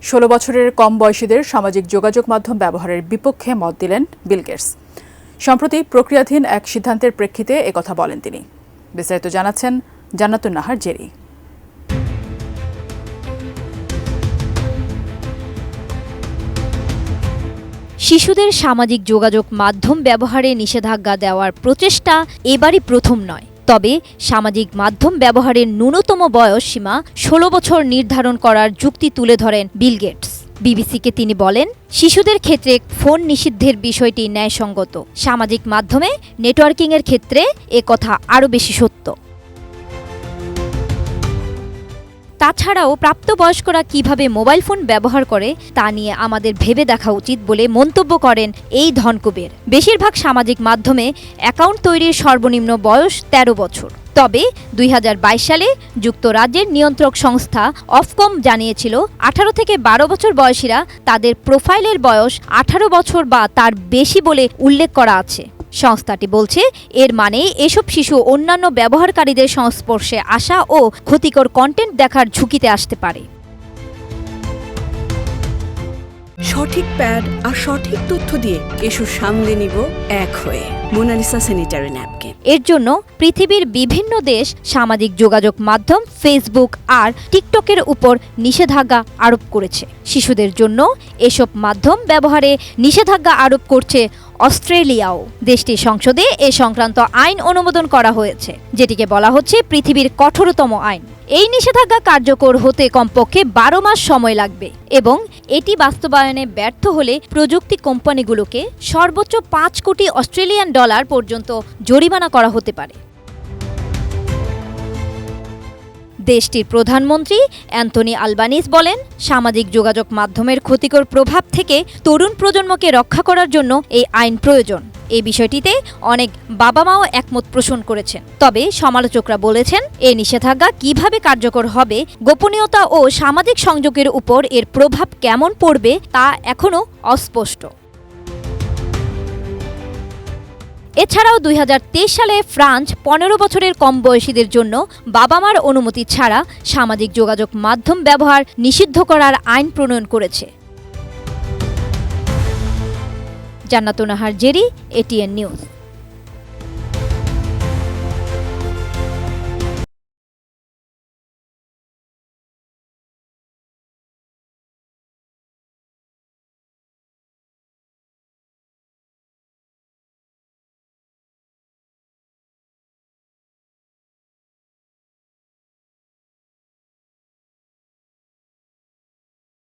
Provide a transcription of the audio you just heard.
16 বছরের কম বয়সীদের সামাজিক যোগাযোগ মাধ্যম ব্যবহারের বিপক্ষে মত দিলেন বিল গেটস। সম্প্রতি প্রক্রিয়াধীন এক সিদ্ধান্তের প্রেক্ষিতে একথা বলেন তিনি। বিস্তারিত জানাচ্ছেন জান্নাতুন নাহার জেরি। শিশুদের সামাজিক যোগাযোগ মাধ্যম ব্যবহারে নিষেধাজ্ঞা দেওয়ার প্রচেষ্টা এবারই প্রথম নয়। তবে সামাজিক মাধ্যম ব্যবহারের ন্যূনতম বয়স সীমা 16 বছর নির্ধারণ করার যুক্তি তুলে ধরেন বিল গেটস। বিবিসিকে তিনি বলেন, শিশুদের ক্ষেত্রে ফোন নিষিদ্ধের বিষয়টি ন্যায়সঙ্গত। সামাজিক মাধ্যমে নেটওয়ার্কিংয়ের ক্ষেত্রে একথা আরও বেশি সত্য। তাছাড়াও প্রাপ্তবয়স্করা কিভাবে মোবাইল ফোন ব্যবহার করে তা নিয়ে আমাদের ভেবে দেখা উচিত বলে মন্তব্য করেন এই ধনকুবের। বেশিরভাগ সামাজিক মাধ্যমে অ্যাকাউন্ট তৈরির সর্বনিম্ন বয়স 13 বছর। তবে 2022 সালে যুক্তরাজ্যের নিয়ন্ত্রক সংস্থা অফকম জানিয়েছিল 18 থেকে 12 বছর বয়সীরা তাদের প্রোফাইলের বয়স 18 বছর বা তার বেশি বলে উল্লেখ করা আছে। সংস্থাটি বলছে, এর মানে এসব শিশু অন্যান্য ব্যবহারকারীদের সংস্পর্শে আসা ও ক্ষতিকর কন্টেন্ট দেখার ঝুঁকিতে আসতে পারে। সঠিক প্যাড আর সঠিক তথ্য দিয়ে এসব সামলে নিব এক হয়ে মোনালিসা স্যানিটারি ন্যাপকিন। এর জন্য পৃথিবীর বিভিন্ন দেশ সামাজিক যোগাযোগ মাধ্যম ফেসবুক আর টিকটকের উপর নিষেধাজ্ঞা আরোপ করেছে। শিশুদের জন্য এসব মাধ্যম ব্যবহারে নিষেধাজ্ঞা আরোপ করছে অস্ট্রেলিয়াও। দেশটির সংসদে এ সংক্রান্ত আইন অনুমোদন করা হয়েছে, যেটিকে বলা হচ্ছে পৃথিবীর কঠোরতম আইন। এই নিষেধাজ্ঞা কার্যকর হতে কমপক্ষে 12 মাস সময় লাগবে এবং এটি বাস্তবায়নে ব্যর্থ হলে প্রযুক্তি কোম্পানিগুলোকে সর্বোচ্চ 5 কোটি অস্ট্রেলিয়ান ডলার পর্যন্ত জরিমানা করা হতে পারে। দেশটির প্রধানমন্ত্রী অ্যান্থনি আলবানিজ বলেন, সামাজিক যোগাযোগ মাধ্যমের ক্ষতিকর প্রভাব থেকে তরুণ প্রজন্মকে রক্ষা করার জন্য এই আইন প্রয়োজন। এই বিষয়টিতে অনেক বাবা মাও একমত পোষণ করেছেন। তবে সমালোচকরা বলেছেন, এই নিষেধাজ্ঞা কিভাবে কার্যকর হবে, গোপনীয়তা ও সামাজিক সংযোগের উপর এর প্রভাব কেমন পড়বে তা এখনও অস্পষ্ট। এছাড়াও 2023 সালে ফ্রান্স 15 বছরের কম বয়সীদের জন্য বাবা মার অনুমতি ছাড়া সামাজিক যোগাযোগ মাধ্যম ব্যবহার নিষিদ্ধ করার আইন প্রণয়ন করেছে। জান্নাতুন নাহার জেরি, এটিএন নিউজ।